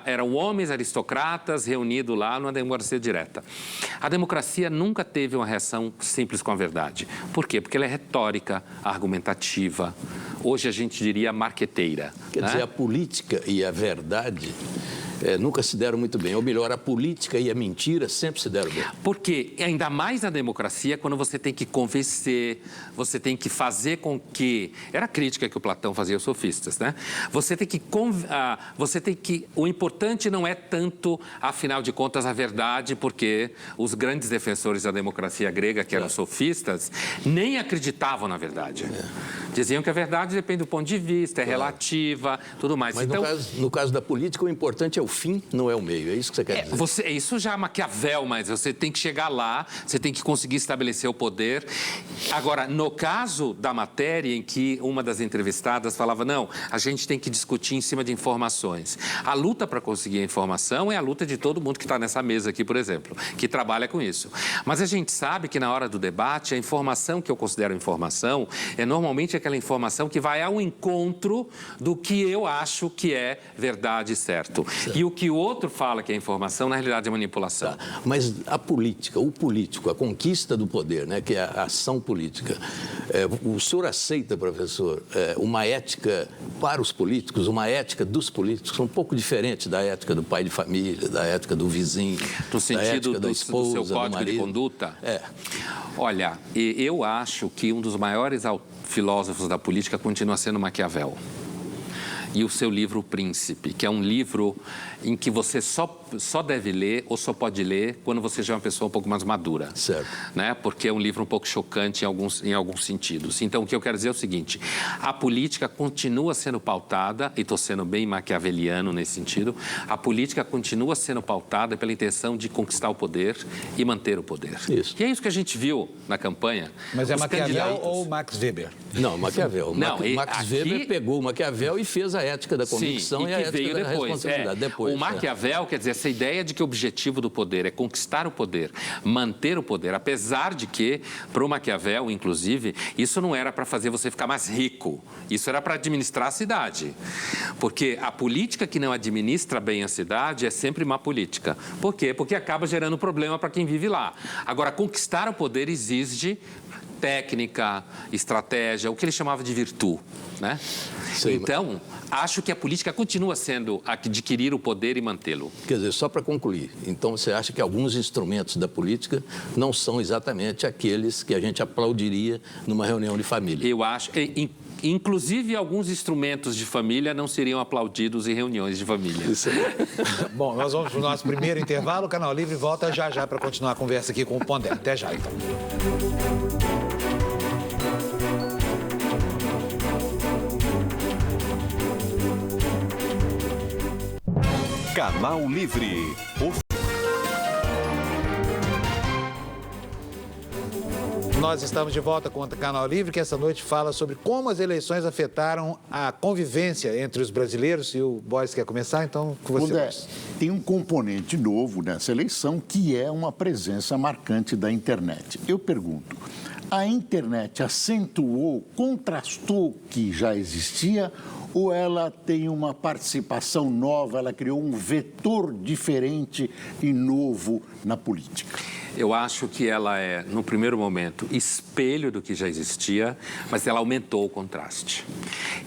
eram homens aristocratas reunidos lá numa democracia direta. A democracia nunca teve uma reação simples com a verdade. Por quê? Porque ela é retórica, argumentativa, hoje a gente diria marqueteira. Quer dizer, a política e a verdade nunca se deram muito bem. Ou melhor, a política e a mentira sempre se deram bem. Porque, ainda mais na democracia, quando você tem que convencer, você tem que fazer com que... Era a crítica que o Platão fazia aos sofistas, né? Você tem que... O importante não é tanto, afinal de contas, a verdade, porque os grandes defensores da democracia grega, que eram sofistas, nem acreditavam na verdade. Diziam que a verdade depende do ponto de vista, é relativa, tudo mais. Mas então, no caso da política, o importante é o fim, não é o meio. É isso que você quer dizer? Isso já é Maquiavel, mas você tem que chegar lá, você tem que conseguir estabelecer o poder. Agora, no caso da matéria em que uma das entrevistadas falava, não, a gente tem que discutir em cima de informações. A luta para conseguir a informação é a luta de todo mundo que está nessa mesa aqui, por exemplo, que trabalha com isso. Mas a gente sabe que na hora do debate, a informação que eu considero informação é normalmente aquela informação que vai ao encontro do que eu acho que é verdade e certo. E o que o outro fala que é informação, na realidade, é manipulação. Tá. Mas a política, o político, a conquista do poder, né, que é a ação política, o senhor aceita, professor, uma ética para os políticos, uma ética dos políticos um pouco diferente da ética do pai de família, da ética do vizinho, no sentido da esposa, do seu código de conduta? Olha, eu acho que um dos maiores filósofos da política continua sendo Maquiavel. E o seu livro O Príncipe, que é um livro em que você só só deve ler ou só pode ler quando você já é uma pessoa um pouco mais madura. Certo. Né? Porque é um livro um pouco chocante em alguns sentidos. Então, o que eu quero dizer é o seguinte, a política continua sendo pautada, e estou sendo bem maquiaveliano nesse sentido, a política continua sendo pautada pela intenção de conquistar o poder e manter o poder. Isso. E é isso que a gente viu na campanha. Mas é Os Maquiavel candidatos... ou Max Weber? Não, Maquiavel. Não, Max aqui... Weber pegou o Maquiavel e fez a ética da convicção. Sim, e a ética veio da depois. responsabilidade. Depois, o Maquiavel, quer dizer, essa ideia de que o objetivo do poder é conquistar o poder, manter o poder, apesar de que, para o Maquiavel, inclusive, isso não era para fazer você ficar mais rico, isso era para administrar a cidade. Porque a política que não administra bem a cidade é sempre má política. Por quê? Porque acaba gerando problema para quem vive lá. Agora, conquistar o poder exige técnica, estratégia, o que ele chamava de virtude, né? Sim, então, acho que a política continua sendo adquirir o poder e mantê-lo. Quer dizer, só para concluir, então você acha que alguns instrumentos da política não são exatamente aqueles que a gente aplaudiria numa reunião de família? Eu acho... Inclusive, alguns instrumentos de família não seriam aplaudidos em reuniões de família. Isso aí. Bom, nós vamos para o nosso primeiro intervalo. O Canal Livre volta já para continuar a conversa aqui com o Pondé. Até já, então. Canal Livre. Nós estamos de volta com o Canal Livre, que essa noite fala sobre como as eleições afetaram a convivência entre os brasileiros. E o Boris quer começar, então com você. Pondé, tem um componente novo nessa eleição, que é uma presença marcante da internet. Eu pergunto, a internet acentuou, contrastou o que já existia, ou ela tem uma participação nova, ela criou um vetor diferente e novo na política? Eu acho que ela é, no primeiro momento, espelho do que já existia, mas ela aumentou o contraste.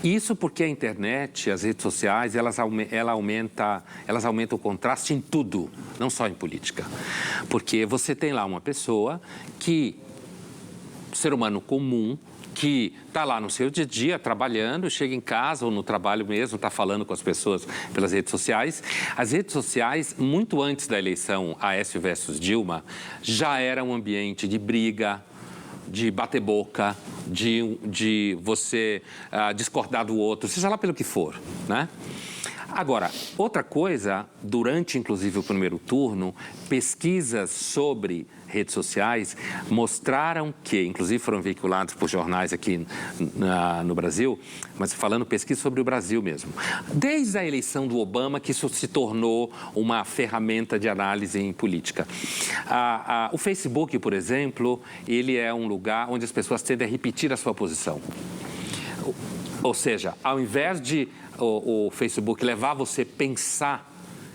Isso porque a internet, as redes sociais, elas aumentam o contraste em tudo, não só em política. Porque você tem lá uma pessoa que, ser humano comum, que está lá no seu dia a dia trabalhando, chega em casa ou no trabalho mesmo, está falando com as pessoas pelas redes sociais. As redes sociais, muito antes da eleição Aécio versus Dilma, já era um ambiente de briga, de bater boca, de você discordar do outro, seja lá pelo que for, né? Agora, outra coisa, durante inclusive o primeiro turno, pesquisas sobre redes sociais mostraram que, inclusive foram veiculados por jornais aqui no Brasil, mas falando pesquisa sobre o Brasil mesmo. Desde a eleição do Obama, que isso se tornou uma ferramenta de análise em política. O Facebook, por exemplo, ele é um lugar onde as pessoas tendem a repetir a sua posição. Ou seja, ao invés de o Facebook levar você a pensar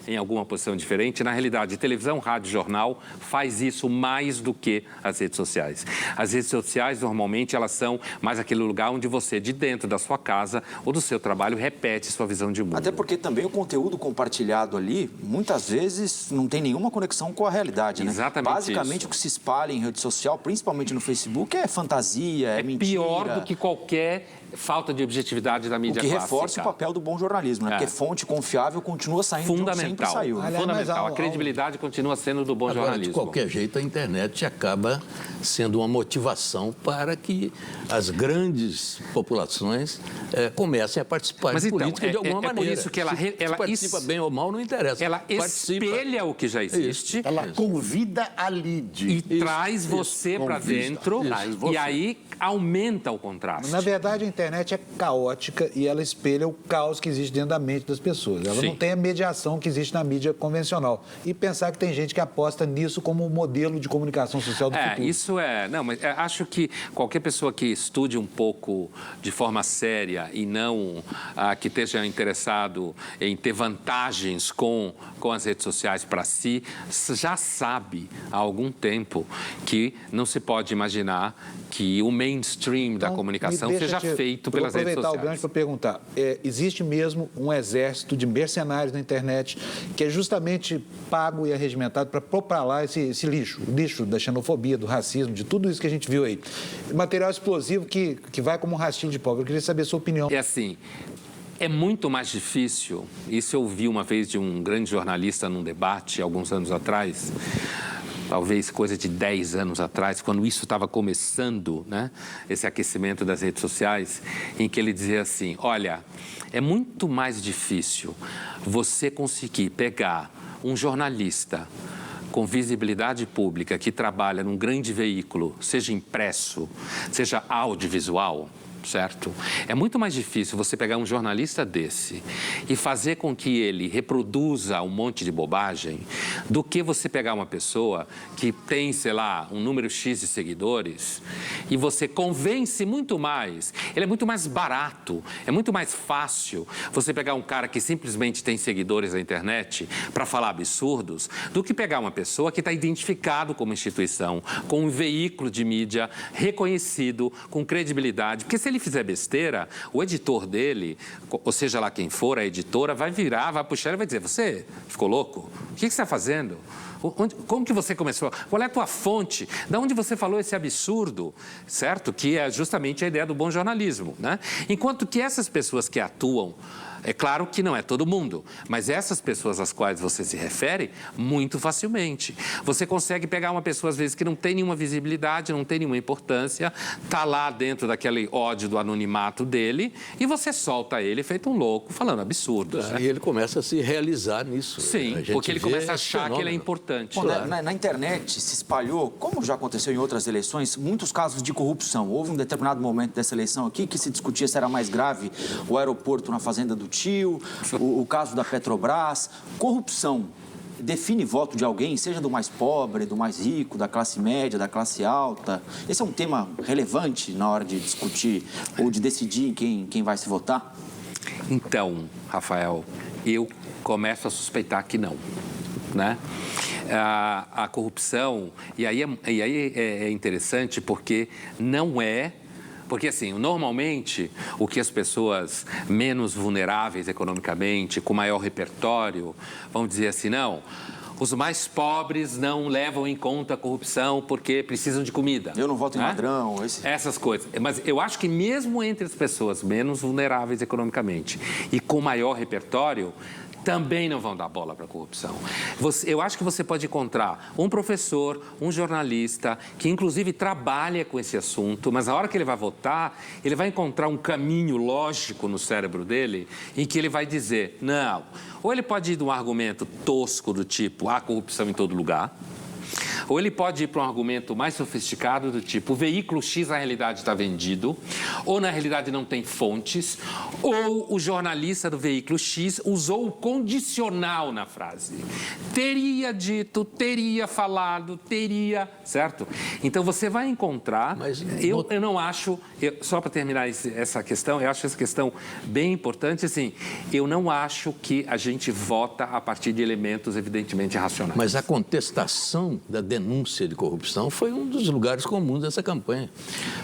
em alguma posição diferente, na realidade, televisão, rádio, jornal faz isso mais do que as redes sociais. As redes sociais, normalmente, elas são mais aquele lugar onde você, de dentro da sua casa ou do seu trabalho, repete sua visão de mundo. Até porque também o conteúdo compartilhado ali, muitas vezes, não tem nenhuma conexão com a realidade, né? Exatamente. Basicamente, isso. O que se espalha em rede social, principalmente no Facebook, é fantasia, é mentira. Pior do que qualquer falta de objetividade da mídia clássica. O que reforça o papel do bom jornalismo, né? Porque fonte confiável continua saindo de onde sempre saiu. Fundamental. A credibilidade continua sendo do bom jornalismo. De qualquer jeito, a internet acaba sendo uma motivação para que as grandes populações comecem a participar de política de alguma maneira. Por isso que ela participa bem ou mal, não interessa. Ela espelha o que já existe. Ela convida a lide. E traz você para dentro. E aí aumenta o contraste. Na verdade, a internet é caótica e ela espelha o caos que existe dentro da mente das pessoas. Ela não tem a mediação que existe na mídia convencional. E pensar que tem gente que aposta nisso como modelo de comunicação social do futuro. Isso é... Não, mas acho que qualquer pessoa que estude um pouco de forma séria e não que esteja interessado em ter vantagens com as redes sociais para si, já sabe há algum tempo que não se pode imaginar que o mainstream da comunicação seja feito pelas redes sociais. Vou aproveitar o gancho para perguntar. Existe mesmo um exército de mercenários na internet que é justamente pago e arregimentado para pôr para lá esse lixo, o lixo da xenofobia, do racismo, de tudo isso que a gente viu aí. Material explosivo que vai como um rastilho de pólvora. Eu queria saber a sua opinião. É assim, É muito mais difícil, isso eu ouvi uma vez de um grande jornalista num debate, alguns anos atrás, talvez coisa de 10 anos atrás, quando isso estava começando, né, esse aquecimento das redes sociais, em que ele dizia assim, olha, é muito mais difícil você conseguir pegar um jornalista com visibilidade pública que trabalha num grande veículo, seja impresso, seja audiovisual, certo? É muito mais difícil você pegar um jornalista desse e fazer com que ele reproduza um monte de bobagem do que você pegar uma pessoa que tem, sei lá, um número X de seguidores e você convence muito mais. Ele é muito mais barato, é muito mais fácil você pegar um cara que simplesmente tem seguidores na internet para falar absurdos do que pegar uma pessoa que está identificado como instituição, com um veículo de mídia reconhecido, com credibilidade. Porque se ele fizer besteira, o editor dele, ou seja lá quem for, a editora, vai virar, vai puxar e vai dizer, você ficou louco? O que você está fazendo? Como que você começou? Qual é a tua fonte? De onde você falou esse absurdo? Certo? Que é justamente a ideia do bom jornalismo, né? Enquanto que essas pessoas que atuam, é claro que não é todo mundo, mas essas pessoas às quais você se refere, muito facilmente. Você consegue pegar uma pessoa, às vezes, que não tem nenhuma visibilidade, não tem nenhuma importância, está lá dentro daquele ódio do anonimato dele, e você solta ele feito um louco, falando absurdos. E ele começa a se realizar nisso. Sim, porque ele começa a achar que ele é importante. Bom, na internet se espalhou, como já aconteceu em outras eleições, muitos casos de corrupção. Houve um determinado momento dessa eleição aqui que se discutia se era mais grave o aeroporto na fazenda do tio, o caso da Petrobras. Corrupção define voto de alguém, seja do mais pobre, do mais rico, da classe média, da classe alta. Esse é um tema relevante na hora de discutir ou de decidir quem vai se votar? Então, Rafael, eu começo a suspeitar que não, né? A corrupção, e aí é interessante porque não é... Porque, assim, normalmente, o que as pessoas menos vulneráveis economicamente, com maior repertório, vão dizer assim, não, os mais pobres não levam em conta a corrupção porque precisam de comida. Eu não voto em ladrão. Essas coisas. Mas eu acho que mesmo entre as pessoas menos vulneráveis economicamente e com maior repertório, também não vão dar bola para a corrupção. Eu acho que você pode encontrar um professor, um jornalista, que inclusive trabalha com esse assunto, mas na hora que ele vai votar, ele vai encontrar um caminho lógico no cérebro dele em que ele vai dizer, não, ou ele pode ir de um argumento tosco do tipo, há corrupção em todo lugar, ou ele pode ir para um argumento mais sofisticado do tipo, o veículo X na realidade está vendido, ou na realidade não tem fontes, ou o jornalista do veículo X usou o condicional na frase. Teria dito, teria falado, teria, certo? Então você vai encontrar, eu não acho, só para terminar essa questão, eu acho essa questão bem importante, assim, eu não acho que a gente vota a partir de elementos evidentemente racionais. Mas a contestação da denúncia de corrupção foi um dos lugares comuns dessa campanha.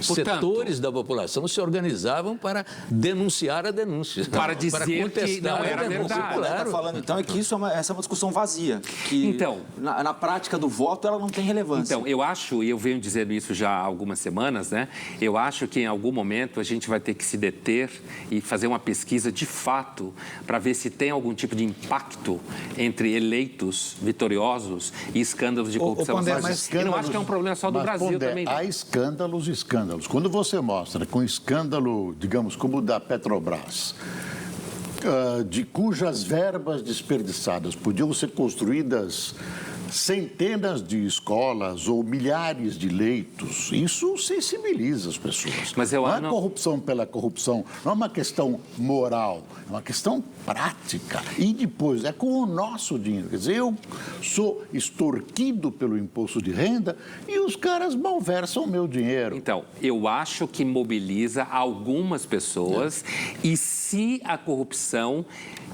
Portanto, setores da população se organizavam para denunciar a denúncia. Para dizer que não era verdade. O que está falando, então, é que essa é uma discussão vazia. Que, então, na prática do voto, ela não tem relevância. Então, eu acho, e eu venho dizendo isso já há algumas semanas, né? Eu acho que em algum momento a gente vai ter que se deter e fazer uma pesquisa de fato para ver se tem algum tipo de impacto entre eleitos vitoriosos e escândalos de corrupção. Mas eu não acho que é um problema só do Brasil também. Há escândalos e escândalos. Quando você mostra com escândalo, digamos, como o da Petrobras, de cujas verbas desperdiçadas podiam ser construídas centenas de escolas ou milhares de leitos, isso sensibiliza as pessoas. Mas eu não é corrupção pela corrupção, não é uma questão moral, é uma questão prática. E depois, é com o nosso dinheiro. Quer dizer, eu sou extorquido pelo imposto de renda e os caras malversam o meu dinheiro. Então, eu acho que mobiliza algumas pessoas e se a corrupção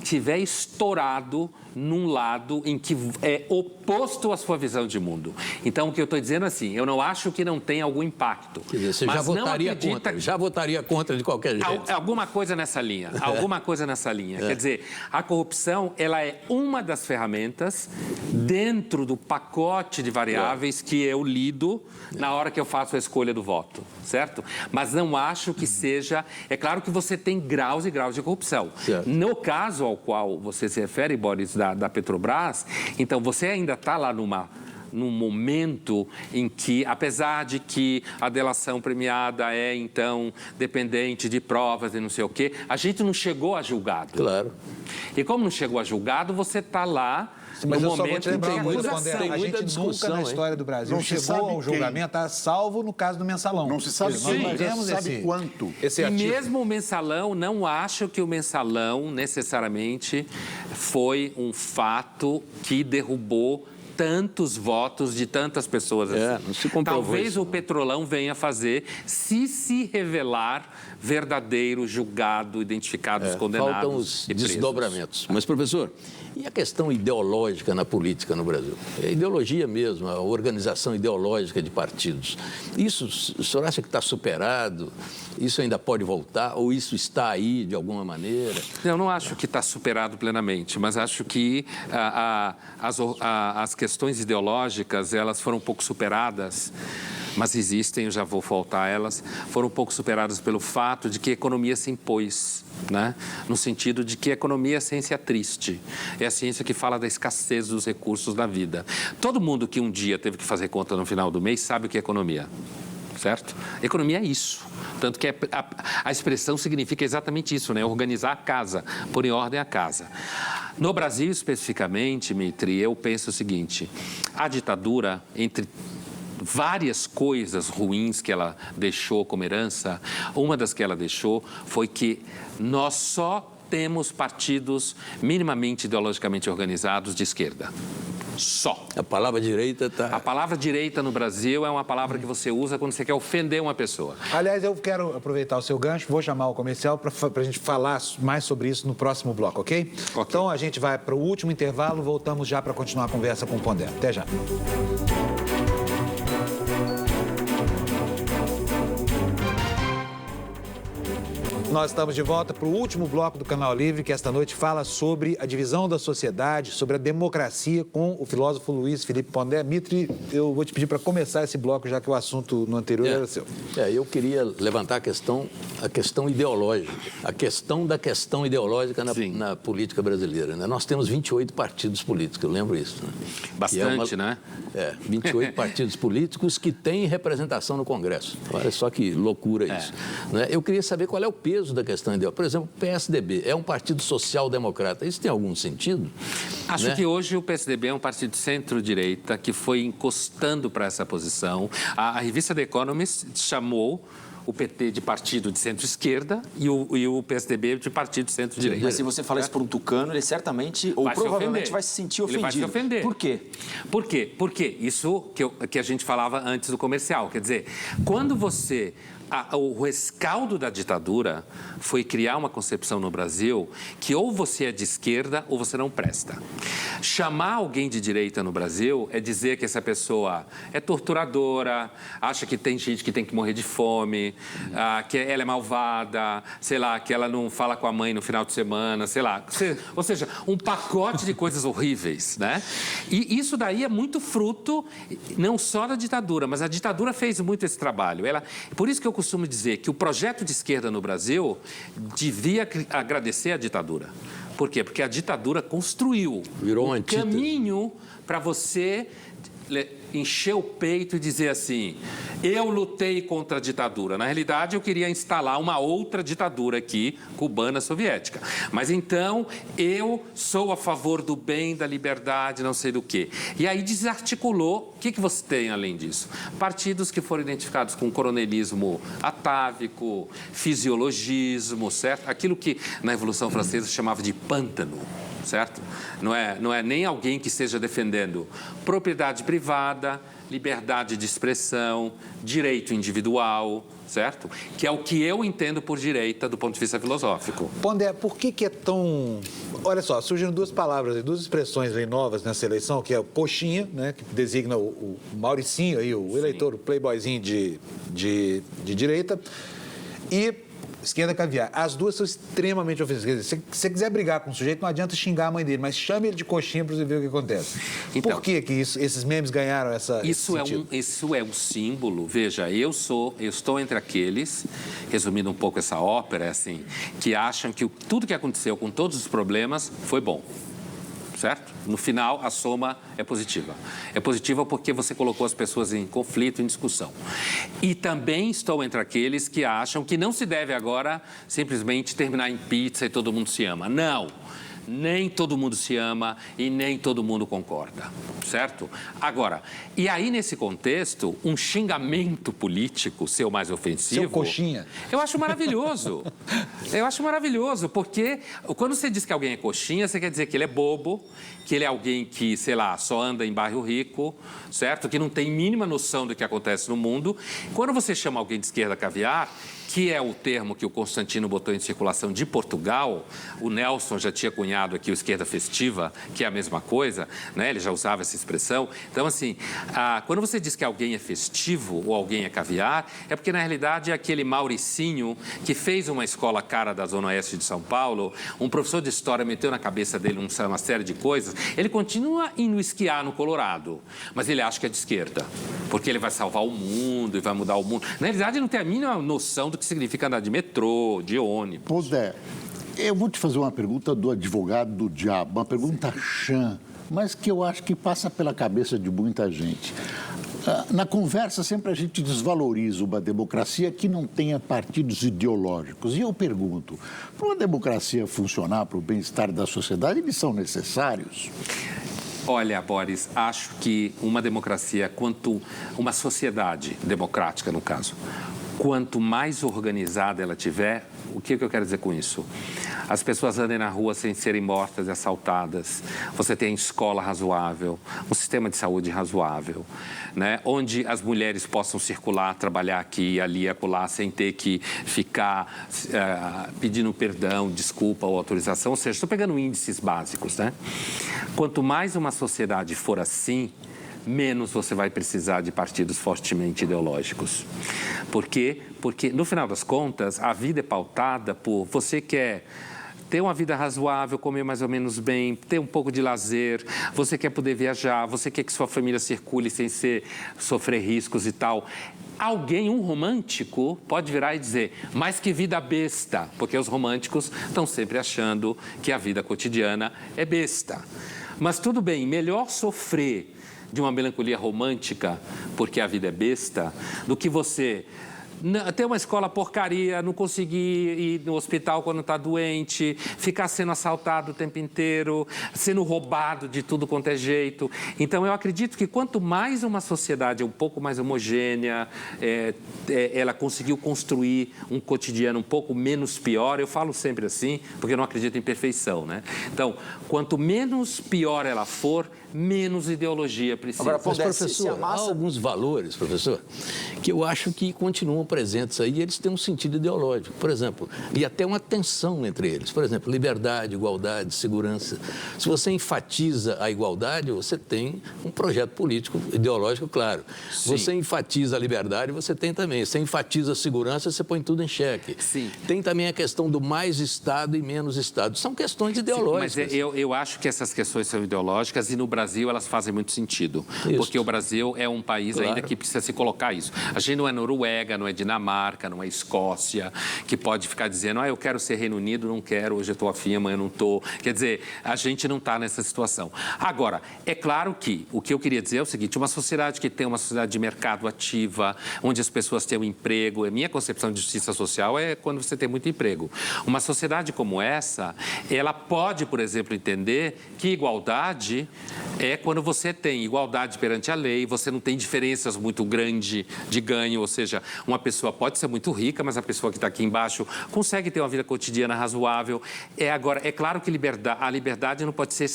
tiver estourado num lado em que é oposto à sua visão de mundo. Então, o que eu estou dizendo assim, eu não acho que não tem algum impacto. Quer dizer, você já votaria contra, já votaria contra de qualquer jeito. Alguma coisa nessa linha, alguma coisa nessa linha. Quer dizer, a corrupção, ela é uma das ferramentas dentro do pacote de variáveis que eu lido na hora que eu faço a escolha do voto, certo? Mas não acho que seja... É claro que você tem graus e graus de corrupção. Certo. No caso ao qual você se refere, Boris, da Petrobras, então você ainda está lá num momento em que, apesar de que a delação premiada é, então, dependente de provas e não sei o quê, a gente não chegou a julgado. Claro. E como não chegou a julgado, você está lá... Mas no eu só vou momento te lembrar em uma que coisa, Pondé, a gente nunca na história do Brasil chegou ao julgamento, tá? Salvo no caso do mensalão. Não se sabe quem, mas não sabe quanto. E mesmo o mensalão, não acho que o mensalão necessariamente foi um fato que derrubou tantos votos de tantas pessoas assim. Não se comprovou. Talvez isso, o Petrolão venha fazer se revelar verdadeiro, julgado, identificados, condenados. Faltam os desdobramentos. Mas, professor, e a questão ideológica na política no Brasil? É a ideologia mesmo, a organização ideológica de partidos. Isso, o senhor acha que está superado? Isso ainda pode voltar? Ou isso está aí de alguma maneira? Eu não acho que está superado plenamente, mas acho que as questões ideológicas, elas foram um pouco superadas, mas existem, eu já vou voltar a elas, foram um pouco superadas pelo fato de que a economia se impôs, né? No sentido de que a economia é a ciência triste, é a ciência que fala da escassez dos recursos da vida. Todo mundo que um dia teve que fazer conta no final do mês sabe o que é economia, certo? Economia é isso. Tanto que a expressão significa exatamente isso, né? Organizar a casa, pôr em ordem a casa. No Brasil, especificamente, Mitri, eu penso o seguinte, a ditadura, entre várias coisas ruins que ela deixou como herança, uma das que ela deixou foi que nós só temos partidos minimamente ideologicamente organizados de esquerda. Só. A palavra direita está... A palavra direita no Brasil é uma palavra que você usa quando você quer ofender uma pessoa. Aliás, eu quero aproveitar o seu gancho, vou chamar o comercial para a gente falar mais sobre isso no próximo bloco, ok? Então a gente vai para o último intervalo, voltamos já para continuar a conversa com o Pondé. Até já. Nós estamos de volta para o último bloco do Canal Livre, que esta noite fala sobre a divisão da sociedade, sobre a democracia, com o filósofo Luiz Felipe Pondé. Mitri, eu vou te pedir para começar esse bloco, já que o assunto no anterior era seu. Eu queria levantar a questão ideológica, a questão da questão ideológica na política brasileira, né? Nós temos 28 partidos políticos, eu lembro isso. Né? Bastante, né? 28 partidos políticos que têm representação no Congresso. Olha só que loucura isso. Né? Eu queria saber qual é o peso da questão ideológica. Por exemplo, o PSDB é um partido social-democrata. Isso tem algum sentido? Acho que hoje o PSDB é um partido centro-direita que foi encostando para essa posição. A revista The Economist chamou o PT de partido de centro-esquerda e o PSDB de partido de centro-direita. Mas se você falar isso para um tucano, ele certamente ou provavelmente vai se sentir ofendido. Ele vai se ofender. Por quê? Por quê? Porque isso que a gente falava antes do comercial. Quer dizer, quando você... O rescaldo da ditadura foi criar uma concepção no Brasil que ou você é de esquerda ou você não presta. Chamar alguém de direita no Brasil é dizer que essa pessoa é torturadora, acha que tem gente que tem que morrer de fome, que ela é malvada, sei lá, que ela não fala com a mãe no final de semana, sei lá. Ou seja, um pacote de coisas horríveis, né? E isso daí é muito fruto não só da ditadura, mas a ditadura fez muito esse trabalho. Por isso que eu costumo dizer que o projeto de esquerda no Brasil devia agradecer à ditadura. Por quê? Porque a ditadura construiu um caminho para você encher o peito e dizer assim, eu lutei contra a ditadura. Na realidade, eu queria instalar uma outra ditadura aqui, cubana soviética. Mas então, eu sou a favor do bem, da liberdade, não sei do quê. E aí desarticulou. O que você tem além disso? Partidos que foram identificados com coronelismo atávico, fisiologismo, certo? Aquilo que na Revolução Francesa chamava de pântano. Certo? Não é nem alguém que esteja defendendo propriedade privada, liberdade de expressão, direito individual, certo? Que é o que eu entendo por direita do ponto de vista filosófico. Pondé, por que é tão... Olha só, surgiram duas palavras, duas expressões aí novas nessa eleição, que é o coxinha, né, que designa o Mauricinho, aí, o eleitor, o playboyzinho de direita, e esquerda caviar. As duas são extremamente ofensivas. Se você quiser brigar com o sujeito, não adianta xingar a mãe dele, mas chame ele de coxinha para você ver o que acontece. Então, por que esses memes ganharam isso é um símbolo. Veja, eu estou entre aqueles, resumindo um pouco essa ópera, assim, que acham que tudo que aconteceu com todos os problemas foi bom. Certo? No final, a soma é positiva. É positiva porque você colocou as pessoas em conflito, em discussão. E também estou entre aqueles que acham que não se deve agora simplesmente terminar em pizza e todo mundo se ama. Não! Nem todo mundo se ama e nem todo mundo concorda, certo? Agora, e aí nesse contexto, um xingamento político, ser o mais ofensivo... Seu coxinha. Eu acho maravilhoso. Eu acho maravilhoso, porque quando você diz que alguém é coxinha, você quer dizer que ele é bobo, que ele é alguém que, sei lá, só anda em bairro rico, certo? Que não tem mínima noção do que acontece no mundo. Quando você chama alguém de esquerda caviar, que é o termo que o Constantino botou em circulação de Portugal, o Nelson já tinha cunhado aqui o esquerda festiva, que é a mesma coisa, né? Ele já usava essa expressão. Então, assim, quando você diz que alguém é festivo ou alguém é caviar, é porque, na realidade, é aquele Mauricinho que fez uma escola cara da Zona Oeste de São Paulo, um professor de história meteu na cabeça dele uma série de coisas, ele continua indo esquiar no Colorado, mas ele acha que é de esquerda, porque ele vai salvar o mundo e vai mudar o mundo. Na realidade, ele não tem a mínima noção do que significa andar de metrô, de ônibus. Pois é. Eu vou te fazer uma pergunta do advogado do diabo, uma pergunta chã, mas que eu acho que passa pela cabeça de muita gente. Na conversa, sempre a gente desvaloriza uma democracia que não tenha partidos ideológicos. E eu pergunto, para uma democracia funcionar para o bem-estar da sociedade, eles são necessários? Olha, Boris, acho que uma democracia, uma sociedade democrática, no caso, quanto mais organizada ela tiver, o que eu quero dizer com isso? As pessoas andem na rua sem serem mortas e assaltadas, você tem escola razoável, um sistema de saúde razoável, né? Onde as mulheres possam circular, trabalhar aqui, ali, acolá, sem ter que ficar pedindo perdão, desculpa ou autorização. Ou seja, estou pegando índices básicos, né? Quanto mais uma sociedade for assim, menos você vai precisar de partidos fortemente ideológicos. Por quê? Porque, no final das contas, a vida é pautada por você quer ter uma vida razoável, comer mais ou menos bem, ter um pouco de lazer, você quer poder viajar, você quer que sua família circule sem sofrer riscos e tal. Alguém, um romântico, pode virar e dizer, mas que vida besta, porque os românticos estão sempre achando que a vida cotidiana é besta. Mas tudo bem, melhor sofrer de uma melancolia romântica, porque a vida é besta, do que você ter uma escola porcaria, não conseguir ir no hospital quando está doente, ficar sendo assaltado o tempo inteiro, sendo roubado de tudo quanto é jeito. Então, eu acredito que quanto mais uma sociedade é um pouco mais homogênea, ela conseguiu construir um cotidiano um pouco menos pior, eu falo sempre assim, porque eu não acredito em perfeição, né? Então, quanto menos pior ela for, menos ideologia precisa. Agora, professor, há alguns valores, professor, que eu acho que continuam presentes aí e eles têm um sentido ideológico. Por exemplo, e até uma tensão entre eles. Por exemplo, liberdade, igualdade, segurança. Se você enfatiza a igualdade, você tem um projeto político ideológico claro. Sim. Você enfatiza a liberdade, você tem também. Você enfatiza a segurança, você põe tudo em xeque. Sim. Tem também a questão do mais Estado e menos Estado. São questões ideológicas. Sim, mas eu acho que essas questões são ideológicas e no Brasil elas fazem muito sentido. Isso. Porque o Brasil é um país ainda que precisa se colocar isso. A gente não é Noruega, não é Dinamarca, não é Escócia, que pode ficar dizendo, eu quero ser Reino Unido, não quero, hoje eu estou afim, amanhã eu não estou. Quer dizer, a gente não está nessa situação. Agora, é claro que o que eu queria dizer é o seguinte, uma sociedade que tem uma sociedade de mercado ativa, onde as pessoas têm um emprego, a minha concepção de justiça social é quando você tem muito emprego. Uma sociedade como essa, ela pode, por exemplo, entender que igualdade é quando você tem igualdade perante a lei, você não tem diferenças muito grandes de ganho, ou seja, uma pessoa pode ser muito rica, mas a pessoa que está aqui embaixo consegue ter uma vida cotidiana razoável. Agora, é claro que a liberdade não pode ser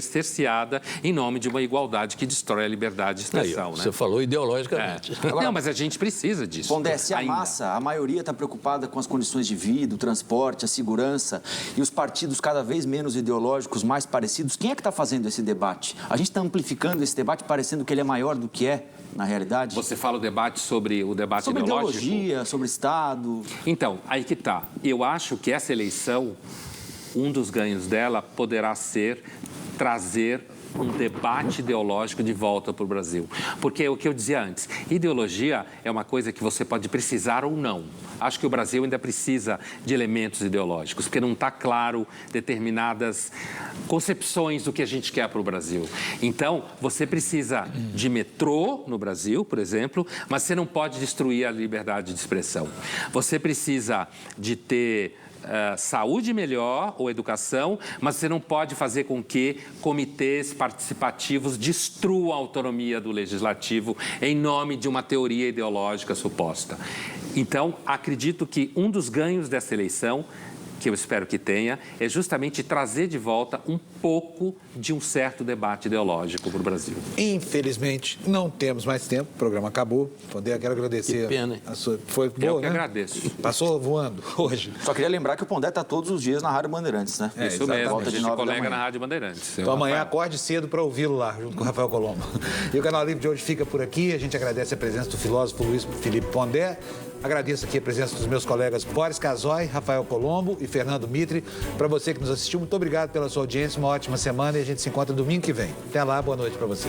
cerceada em nome de uma igualdade que destrói a liberdade de expressão. Você falou ideologicamente. Agora, não, mas a gente precisa disso. Pondé, se a massa, a maioria está preocupada com as condições de vida, o transporte, a segurança, e os partidos cada vez menos ideológicos, mais parecidos, quem é que está fazendo esse debate? A gente está amplificando esse debate, parecendo que ele é maior do que é, na realidade? Você fala o debate sobre o debate sobre ideológico? Sobre ideologia, sobre Estado. Então, aí que está. Eu acho que essa eleição, um dos ganhos dela poderá ser trazer um debate ideológico de volta para o Brasil. Porque é o que eu dizia antes, ideologia é uma coisa que você pode precisar ou não. Acho que o Brasil ainda precisa de elementos ideológicos, porque não está claro determinadas concepções do que a gente quer para o Brasil. Então, você precisa de metrô no Brasil, por exemplo, mas você não pode destruir a liberdade de expressão. Você precisa de ter saúde melhor ou educação, mas você não pode fazer com que comitês participativos destruam a autonomia do legislativo em nome de uma teoria ideológica suposta. Então, acredito que um dos ganhos dessa eleição, que eu espero que tenha, é justamente trazer de volta um pouco de um certo debate ideológico para o Brasil. Infelizmente, não temos mais tempo, o programa acabou. Pondé, quero agradecer. Que pena, hein? Foi boa, Eu que né? agradeço. Passou voando hoje. Só queria lembrar que o Pondé está todos os dias na Rádio Bandeirantes, né? Isso mesmo, Volta a de gente 9 da colega manhã. na Rádio Bandeirantes. Então amanhã acorde cedo para ouvi-lo lá, junto com o Rafael Colombo. E o Canal Livre de hoje fica por aqui. A gente agradece a presença do filósofo Luiz Felipe Pondé. Agradeço aqui a presença dos meus colegas Boris Casoy, Rafael Colombo e Fernando Mitre. Para você que nos assistiu, muito obrigado pela sua audiência, uma ótima semana e a gente se encontra domingo que vem. Até lá, boa noite para você.